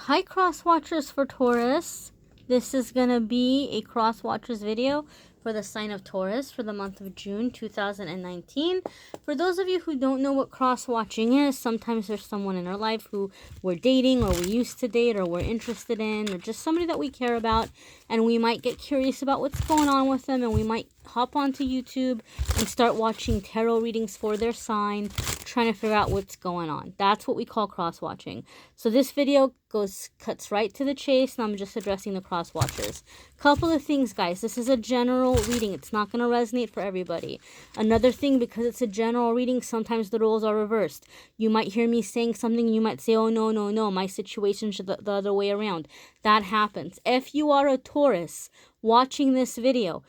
Hi Crosswatchers for Taurus. This is going to be a Crosswatchers video for the sign of Taurus for the month of June 2019. For those of you who don't know what cross-watching is, sometimes there's someone in our life who we're dating or we used to date or we're interested in, or just somebody that we care about, and we might get curious about what's going on with them, and we might hop onto YouTube and start watching tarot readings for their sign, trying to figure out what's going on. That's what we call cross-watching. So this video cuts right to the chase, and I'm just addressing the cross-watchers. Couple of things, guys. This is a general reading. It's not going to resonate for everybody. Another thing, because it's a general reading, sometimes the roles are reversed. You might hear me saying something, you might say, oh, no, my situation's the other way around. That happens. If you are a Taurus watching this video,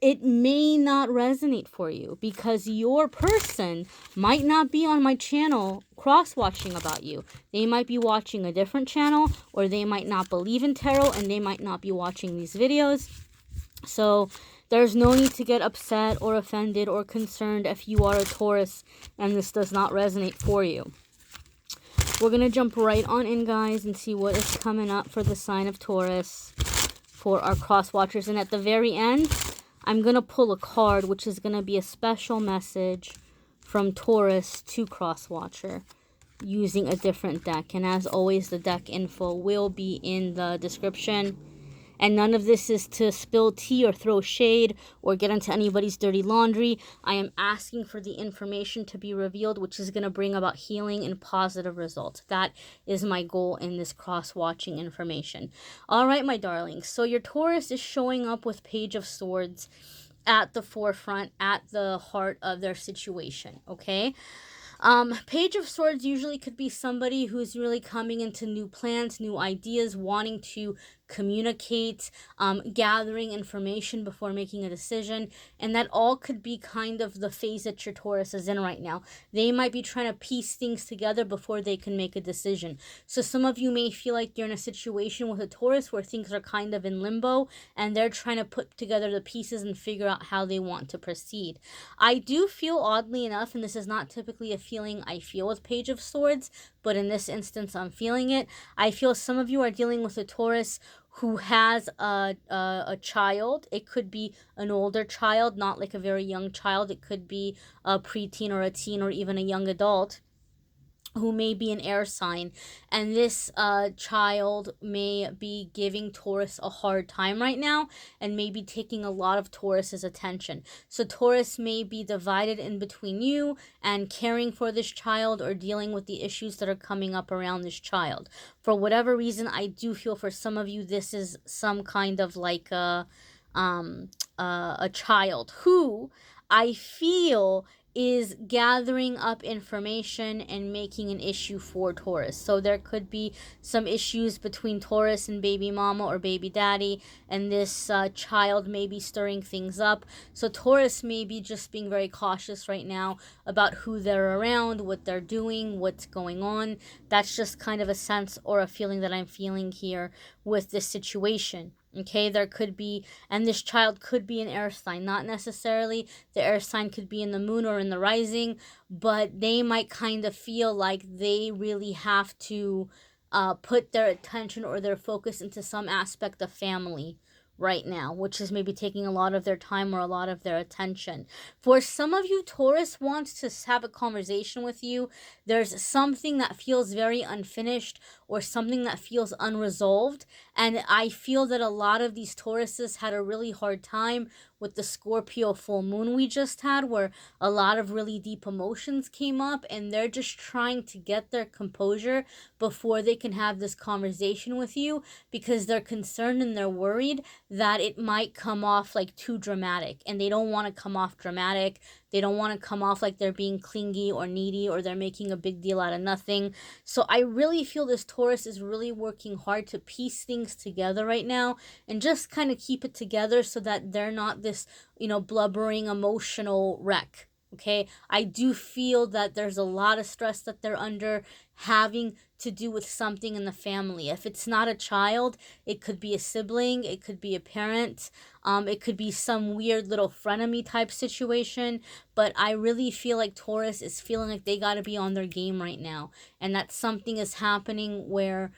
it may not resonate for you because your person might not be on my channel cross-watching about you. They might be watching a different channel, or they might not believe in tarot and they might not be watching these videos. So there's no need to get upset or offended or concerned if you are a Taurus and this does not resonate for you. We're going to jump right on in, guys, and see what is coming up for the sign of Taurus for our cross-watchers. And at the very end, I'm going to pull a card, which is going to be a special message from Taurus to Crosswatcher using a different deck. And as always, the deck info will be in the description. And none of this is to spill tea or throw shade or get into anybody's dirty laundry. I am asking for the information to be revealed, which is going to bring about healing and positive results. That is my goal in this cross-watching information. All right, my darlings. So your Taurus is showing up with Page of Swords at the forefront, at the heart of their situation, okay? Page of Swords usually could be somebody who's really coming into new plans, new ideas, wanting to communicate, gathering information before making a decision, and that all could be kind of the phase that your Taurus is in right now. They might be trying to piece things together before they can make a decision. So some of you may feel like you're in a situation with a Taurus where things are kind of in limbo and they're trying to put together the pieces and figure out how they want to proceed. I do feel, oddly enough, and this is not typically a feeling I feel with Page of Swords, but in this instance I'm feeling it. I feel some of you are dealing with a Taurus who has a child. It could be an older child, not like a very young child. It could be a preteen or a teen or even a young adult who may be an air sign, and this child may be giving Taurus a hard time right now and may be taking a lot of Taurus's attention. So Taurus may be divided in between you and caring for this child or dealing with the issues that are coming up around this child. For whatever reason, I do feel for some of you this is some kind of like a child who I feel is gathering up information and making an issue for Taurus. So there could be some issues between Taurus and baby mama or baby daddy, and this child may be stirring things up. So Taurus may be just being very cautious right now about who they're around, what they're doing, what's going on. That's just kind of a sense or a feeling that I'm feeling here with this situation. Okay, there could be, and this child could be an air sign, not necessarily the air sign could be in the moon or in the rising, but they might kind of feel like they really have to put their attention or their focus into some aspect of family right now, which is maybe taking a lot of their time or a lot of their attention. For some of you, Taurus wants to have a conversation with you. There's something that feels very unfinished or something that feels unresolved, and I feel that a lot of these Tauruses had a really hard time with the Scorpio full moon we just had, where a lot of really deep emotions came up, and they're just trying to get their composure before they can have this conversation with you because they're concerned and they're worried that it might come off like too dramatic, and they don't want to come off dramatic. They don't want to come off like they're being clingy or needy or they're making a big deal out of nothing. So I really feel this Taurus is really working hard to piece things together right now and just kind of keep it together so that they're not this, blubbering emotional wreck. Okay, I do feel that there's a lot of stress that they're under, having to do with something in the family. If it's not a child, it could be a sibling, it could be a parent, it could be some weird little frenemy type situation. But I really feel like Taurus is feeling like they got to be on their game right now, and that something is happening where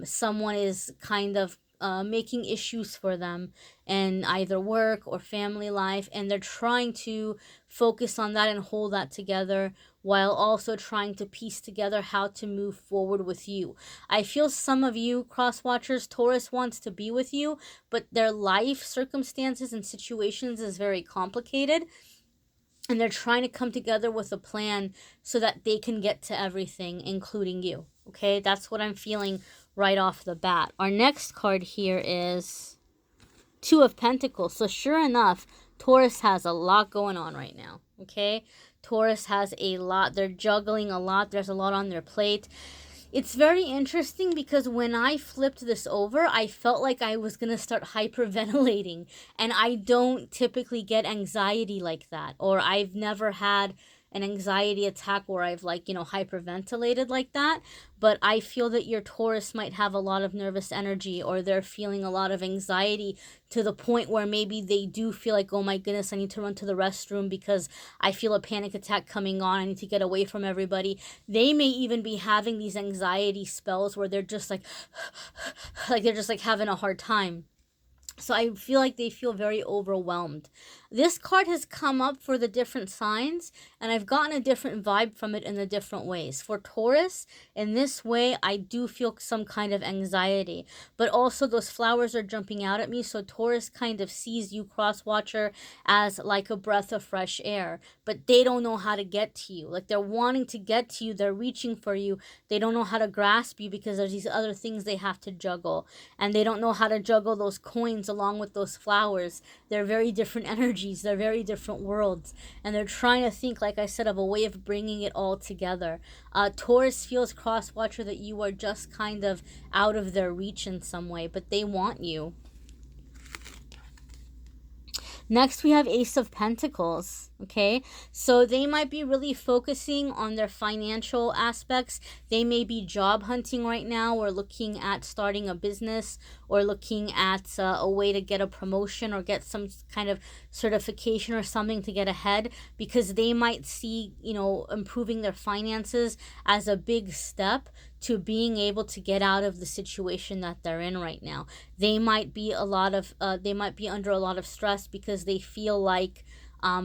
someone is kind of making issues for them in either work or family life, and they're trying to focus on that and hold that together while also trying to piece together how to move forward with you. I feel some of you, Crosswatchers, Taurus wants to be with you, but their life circumstances and situations is very complicated, and they're trying to come together with a plan so that they can get to everything, including you. Okay, that's what I'm feeling right off the bat. Our next card here is Two of Pentacles. So sure enough, Taurus has a lot going on right now. Okay, Taurus has a lot. They're juggling a lot. There's a lot on their plate. It's very interesting because when I flipped this over, I felt like I was going to start hyperventilating. And I don't typically get anxiety like that. Or I've never had an anxiety attack where I've hyperventilated like that. But I feel that your Taurus might have a lot of nervous energy, or they're feeling a lot of anxiety to the point where maybe they do feel like, oh my goodness, I need to run to the restroom because I feel a panic attack coming on. I need to get away from everybody. They may even be having these anxiety spells where they're just like they're just like having a hard time. So I feel like they feel very overwhelmed. This card has come up for the different signs, and I've gotten a different vibe from it in the different ways. For Taurus, in this way, I do feel some kind of anxiety, but also those flowers are jumping out at me. So Taurus kind of sees you, Crosswatcher, as like a breath of fresh air, but they don't know how to get to you. Like, they're wanting to get to you. They're reaching for you. They don't know how to grasp you because there's these other things they have to juggle, and they don't know how to juggle those coins along with those flowers. They're very different energies. They're very different worlds, and they're trying to think, like I said, of a way of bringing it all together. Taurus feels, Crosswatcher, that you are just kind of out of their reach in some way, but they want you. Next, we have Ace of Pentacles. Okay, so they might be really focusing on their financial aspects. They may be job hunting right now, or looking at starting a business, or looking at a way to get a promotion or get some kind of certification or something to get ahead, because they might see, improving their finances as a big step to being able to get out of the situation that they're in right now. They might be under a lot of stress because they feel like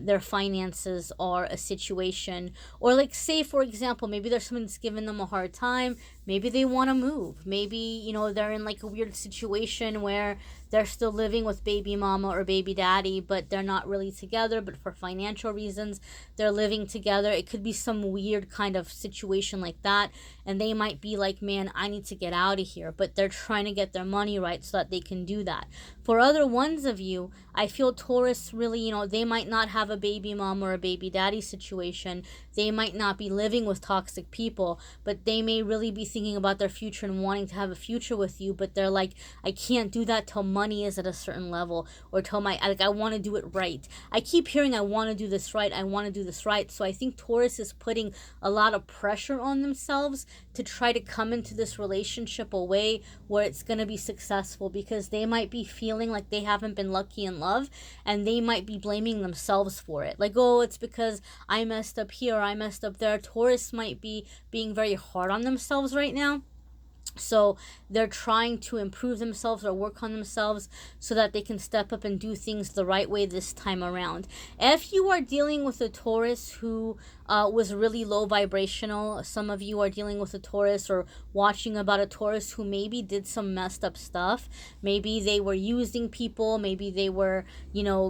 their finances are a situation, or like, say for example, maybe there's someone that's giving them a hard time. Maybe they want to move. Maybe, they're in like a weird situation where they're still living with baby mama or baby daddy, but they're not really together, but for financial reasons, they're living together. It could be some weird kind of situation like that. And they might be like, man, I need to get out of here. But they're trying to get their money right so that they can do that. For other ones of you, I feel Taurus really, they might not have a baby mom or a baby daddy situation. They might not be living with toxic people, but they may really be thinking about their future and wanting to have a future with you, but they're like, I can't do that till money is at a certain level, or till I want to do it right. I keep hearing I want to do this right, I want to do this right. So I think Taurus is putting a lot of pressure on themselves to try to come into this relationship a way where it's going to be successful, because they might be feeling like they haven't been lucky in love, and they might be blaming themselves for it. Like, oh, it's because I messed up here, I messed up there. Taurus might be being very hard on themselves right now. So they're trying to improve themselves or work on themselves so that they can step up and do things the right way this time around. If you are dealing with a Taurus who was really low vibrational, some of you are dealing with a Taurus or watching about a Taurus who maybe did some messed up stuff. Maybe they were using people. Maybe they were,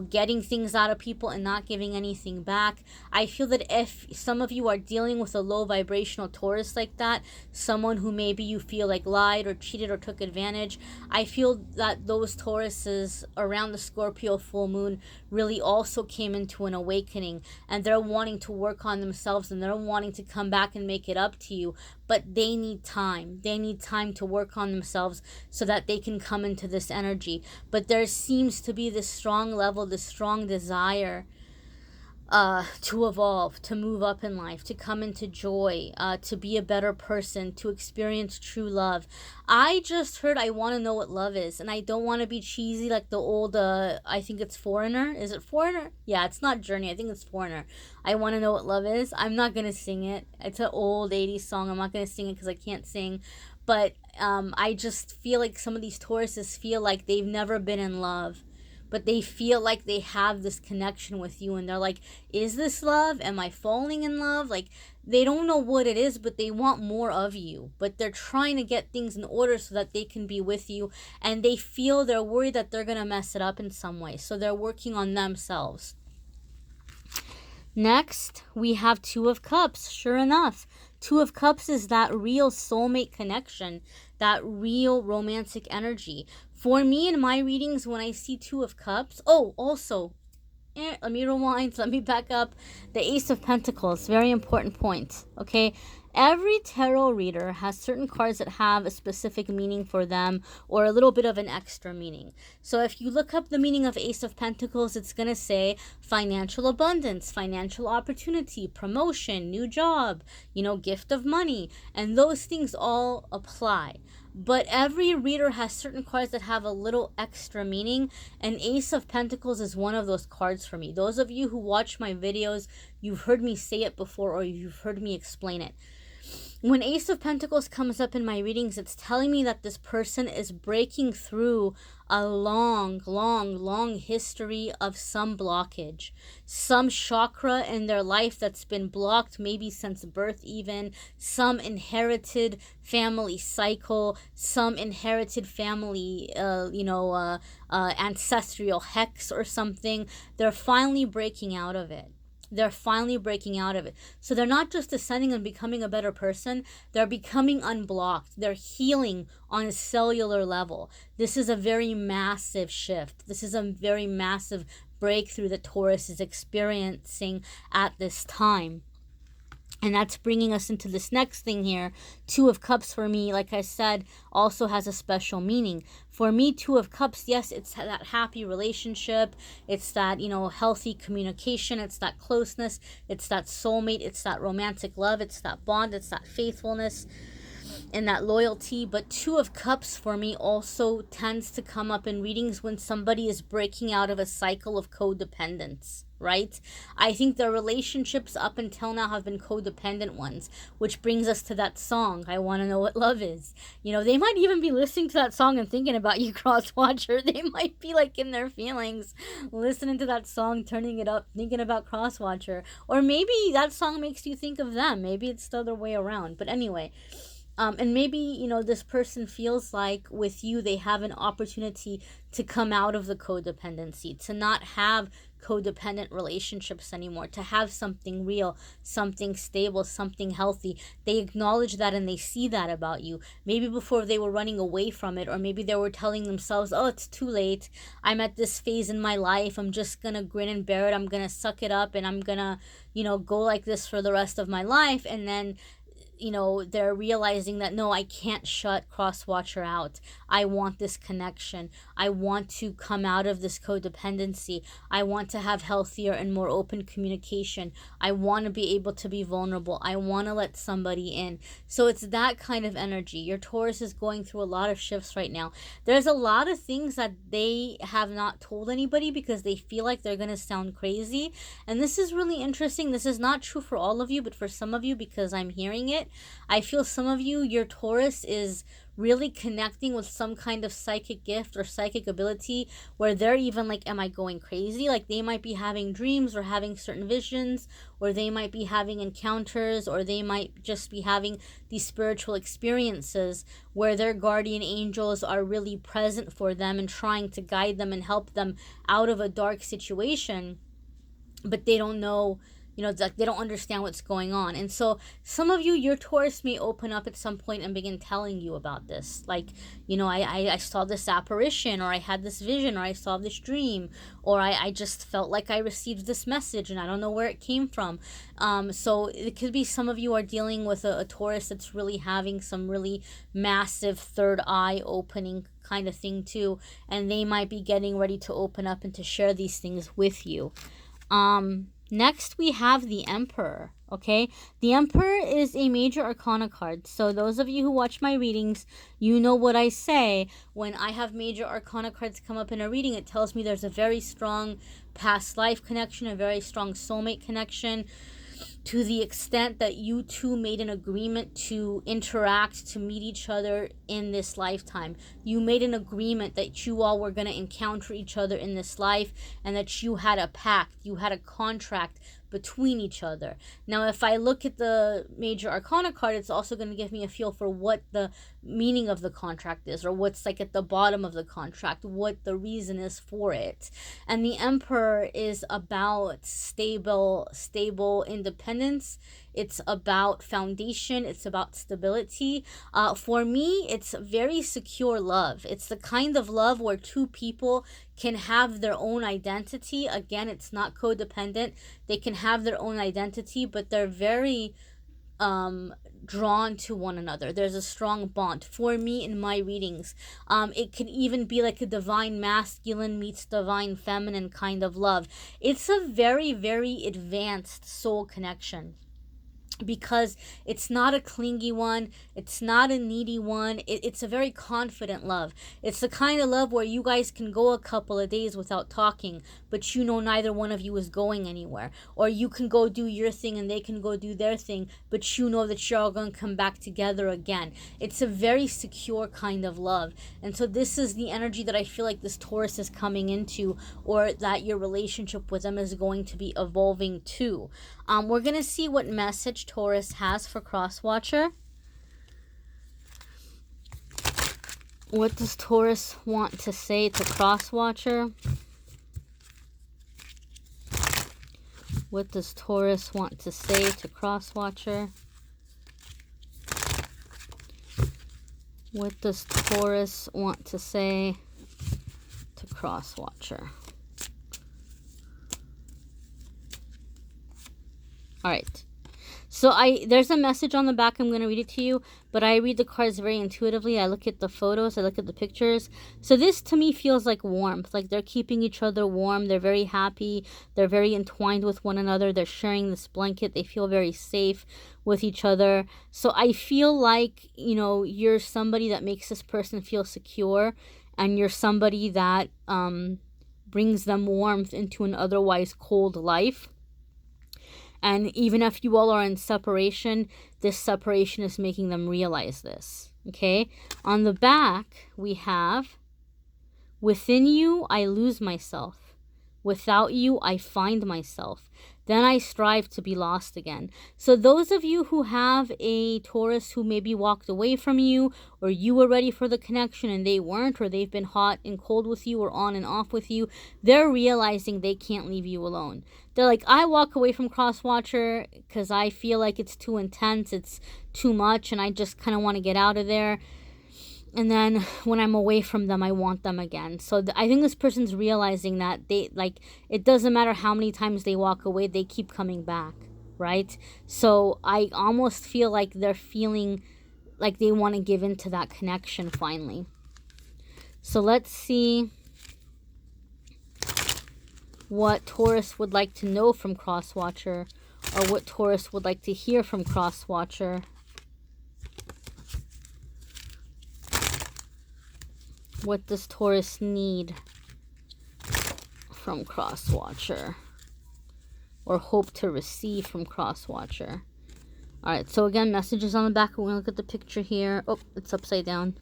getting things out of people and not giving anything back. I feel that if some of you are dealing with a low vibrational Taurus like that, someone who maybe you feel like lied or cheated or took advantage, I feel that those Tauruses around the Scorpio full moon really also came into an awakening, and they're wanting to work on themselves, and they're wanting to come back and make it up to you, but they need time. They need time to work on themselves so that they can come into this energy. But there seems to be this strong level, this strong desire to evolve, to move up in life, to come into joy, to be a better person, to experience true love. I just heard I want to know what love is, and I don't want to be cheesy like the old, I think it's Foreigner. Is it Foreigner? Yeah, it's not Journey. I think it's Foreigner. I want to know what love is. I'm not going to sing it. It's an old 80s song. I'm not going to sing it because I can't sing. But I just feel like some of these Tauruses feel like they've never been in love, but they feel like they have this connection with you, and they're like, is this love? Am I falling in love? Like, they don't know what it is, but they want more of you, but they're trying to get things in order so that they can be with you, and they're worried that they're gonna mess it up in some way, so they're working on themselves. Next, we have Two of Cups. Sure enough, Two of Cups is that real soulmate connection, that real romantic energy. For me in my readings, when I see Two of Cups, also, let me rewind, let me back up. The Ace of Pentacles, very important point, okay? Every tarot reader has certain cards that have a specific meaning for them, or a little bit of an extra meaning. So if you look up the meaning of Ace of Pentacles, it's going to say financial abundance, financial opportunity, promotion, new job, gift of money, and those things all apply. But every reader has certain cards that have a little extra meaning, and Ace of Pentacles is one of those cards for me. Those of you who watch my videos, you've heard me say it before, or you've heard me explain it. When Ace of Pentacles comes up in my readings, it's telling me that this person is breaking through a long history of some blockage, some chakra in their life that's been blocked, maybe since birth even, some inherited family cycle, some inherited family, ancestral hex or something. They're finally breaking out of it. So they're not just ascending and becoming a better person. They're becoming unblocked. They're healing on a cellular level. This is a very massive shift. This is a very massive breakthrough that Taurus is experiencing at this time. And that's bringing us into this next thing here. Two of Cups for me, like I said, also has a special meaning. For me, Two of Cups, yes, it's that happy relationship. It's that, healthy communication. It's that closeness. It's that soulmate. It's that romantic love. It's that bond. It's that faithfulness and that loyalty. But Two of Cups for me also tends to come up in readings when somebody is breaking out of a cycle of codependence, right? I think their relationships up until now have been codependent ones, which brings us to that song, I Want to Know What Love Is. They might even be listening to that song and thinking about you, Crosswatcher. They might be like in their feelings, listening to that song, turning it up, thinking about Crosswatcher. Or maybe that song makes you think of them. Maybe it's the other way around. But anyway, and maybe, this person feels like with you, they have an opportunity to come out of the codependency, to not have codependent relationships anymore, to have something real, something stable, something healthy. They acknowledge that and they see that about you. Maybe before they were running away from it, or maybe they were telling themselves, oh, it's too late. I'm at this phase in my life. I'm just going to grin and bear it. I'm going to suck it up and I'm going to, go like this for the rest of my life. And then they're realizing that, no, I can't shut Crosswatcher out. I want this connection. I want to come out of this codependency. I want to have healthier and more open communication. I want to be able to be vulnerable. I want to let somebody in. So it's that kind of energy. Your Taurus is going through a lot of shifts right now. There's a lot of things that they have not told anybody because they feel like they're going to sound crazy. And this is really interesting. This is not true for all of you, but for some of you, because I'm hearing it, I feel some of you, your Taurus is really connecting with some kind of psychic gift or psychic ability where they're even like, am I going crazy? Like they might be having dreams or having certain visions, or they might be having encounters, or they might just be having these spiritual experiences where their guardian angels are really present for them and trying to guide them and help them out of a dark situation, but they don't know, like they don't understand what's going on. And so some of you, your Taurus may open up at some point and begin telling you about this. Like, I saw this apparition, or I had this vision, or I saw this dream, or I just felt like I received this message and I don't know where it came from. So it could be some of you are dealing with a Taurus that's really having some really massive third eye opening kind of thing too. And they might be getting ready to open up and to share these things with you. Next, we have the Emperor, okay? The Emperor is a major arcana card. So those of you who watch my readings, you know what I say. When I have major arcana cards come up in a reading, it tells me there's a very strong past life connection, a very strong soulmate connection. to the extent that you two made an agreement to interact, to meet each other in this lifetime. You made an agreement that you all were going to encounter each other in this life, and that you had a pact, you had a contract between each other. Now, if I look at the Major Arcana card, it's also going to give me a feel for what the meaning of the contract is, or what's like at the bottom of the contract, what the reason is for it. And the Emperor is about stable independence. It's about foundation. It's about stability. For me, it's very secure love. It's the kind of love where two people can have their own identity. Again, it's not codependent. They can have their own identity, but they're very drawn to one another. There's a strong bond. For me, in my readings, it can even be like a divine masculine meets divine feminine kind of love. It's a very, very advanced soul connection, because it's not a clingy one, it's not a needy one, it's a very confident love. It's the kind of love where you guys can go a couple of days without talking, but you know neither one of you is going anywhere. Or you can go do your thing and they can go do their thing, but you know that you're all going to come back together again. It's a very secure kind of love. And so this is the energy that I feel like this Taurus is coming into, or that your relationship with them is going to be evolving to. We're going to see what message Taurus has for Crosswatcher. What does Taurus want to say to Crosswatcher? What does Taurus want to say to Crosswatcher? What does Taurus want to say to Crosswatcher? All right. So there's a message on the back. I'm going to read it to you, but I read the cards very intuitively. I look at the photos. I look at the pictures. So this to me feels like warmth, like they're keeping each other warm. They're very happy. They're very entwined with one another. They're sharing this blanket. They feel very safe with each other. So I feel like, you know, you're somebody that makes this person feel secure, and you're somebody that brings them warmth into an otherwise cold life. And even if you all are in separation, this separation is making them realize this, okay? On the back, we have, within you, I lose myself. Without you, I find myself. Then I strive to be lost again. So those of you who have a Taurus who maybe walked away from you, or you were ready for the connection and they weren't, or they've been hot and cold with you, or on and off with you, they're realizing they can't leave you alone. They're like, I walk away from Crosswatcher because I feel like it's too intense, it's too much, and I just kind of want to get out of there. And then when I'm away from them, I want them again. So I think this person's realizing that they, like, it doesn't matter how many times they walk away, they keep coming back, right? So I almost feel like they're feeling like they want to give into that connection finally. So let's see what Taurus would like to know from Crosswatcher, or what Taurus would like to hear from Crosswatcher. What does Taurus need from Crosswatcher, or hope to receive from Crosswatcher? All right, so again, messages on the back. We're going to look at the picture here. Oh, it's upside down.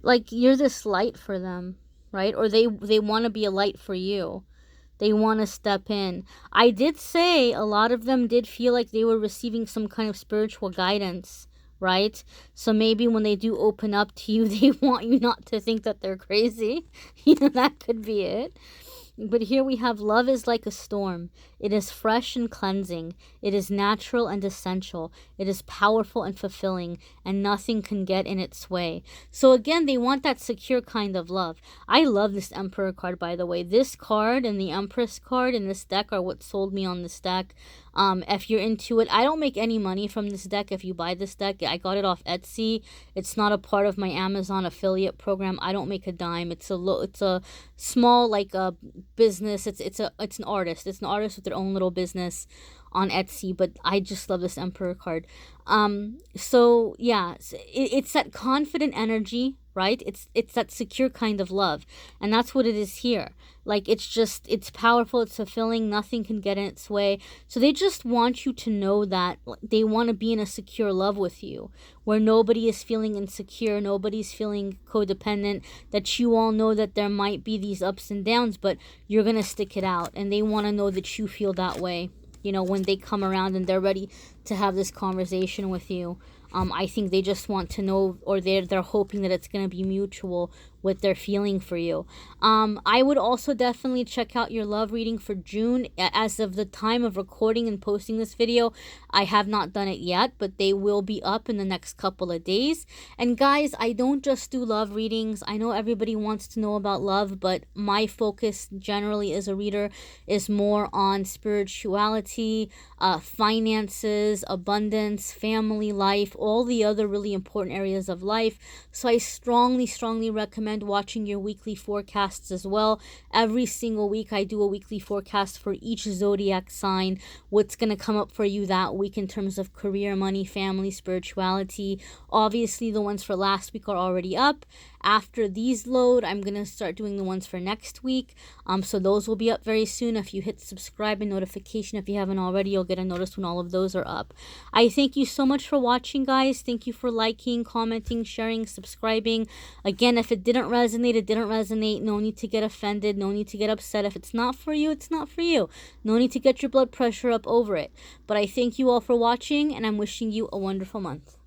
Like, you're this light for them, right? Or they want to be a light for you. They want to step in. I did say a lot of them did feel like they were receiving some kind of spiritual guidance, right? So maybe when they do open up to you, they want you not to think that they're crazy. You know, that could be it. But here we have, love is like a storm. It is fresh and cleansing. It is natural and essential. It is powerful and fulfilling, and nothing can get in its way. So again, they want that secure kind of love. I love this Emperor card, by the way. This card and the Empress card in this deck are what sold me on this deck. If you're into it, I don't make any money from this deck. If you buy this deck, I got it off Etsy. It's not a part of my Amazon affiliate program. I don't make a dime. It's a small, like, a business. It's an artist. It's an artist with their own little business on Etsy, but I just love this Emperor card. So yeah, it's that confident energy, right? It's that secure kind of love, and that's what it is here. Like, it's powerful, it's fulfilling, nothing can get in its way. So they just want you to know that they want to be in a secure love with you, where nobody is feeling insecure, nobody's feeling codependent, that you all know that there might be these ups and downs, but you're gonna stick it out, and they want to know that you feel that way, you know, when they come around and they're ready to have this conversation with you. I think they just want to know, or they're hoping that it's going to be mutual, what they're feeling for you. I would also definitely check out your love reading for June. As of the time of recording and posting this video, I have not done it yet, but they will be up in the next couple of days. And guys, I don't just do love readings. I know everybody wants to know about love, but my focus generally as a reader is more on spirituality, finances, abundance, family life, all the other really important areas of life. So I strongly recommend watching your weekly forecasts as well. Every single week I do a weekly forecast for each zodiac sign, what's going to come up for you that week in terms of career, money, family, spirituality. Obviously the ones for last week are already up. After these load, I'm going to start doing the ones for next week. So those will be up very soon. If you hit subscribe and notification, if you haven't already, you'll get a notice when all of those are up. I thank you so much for watching, guys. Thank you for liking, commenting, sharing, subscribing. Again, if it didn't resonate, it didn't resonate. No need to get offended. No need to get upset. If it's not for you, it's not for you. No need to get your blood pressure up over it. But I thank you all for watching, and I'm wishing you a wonderful month.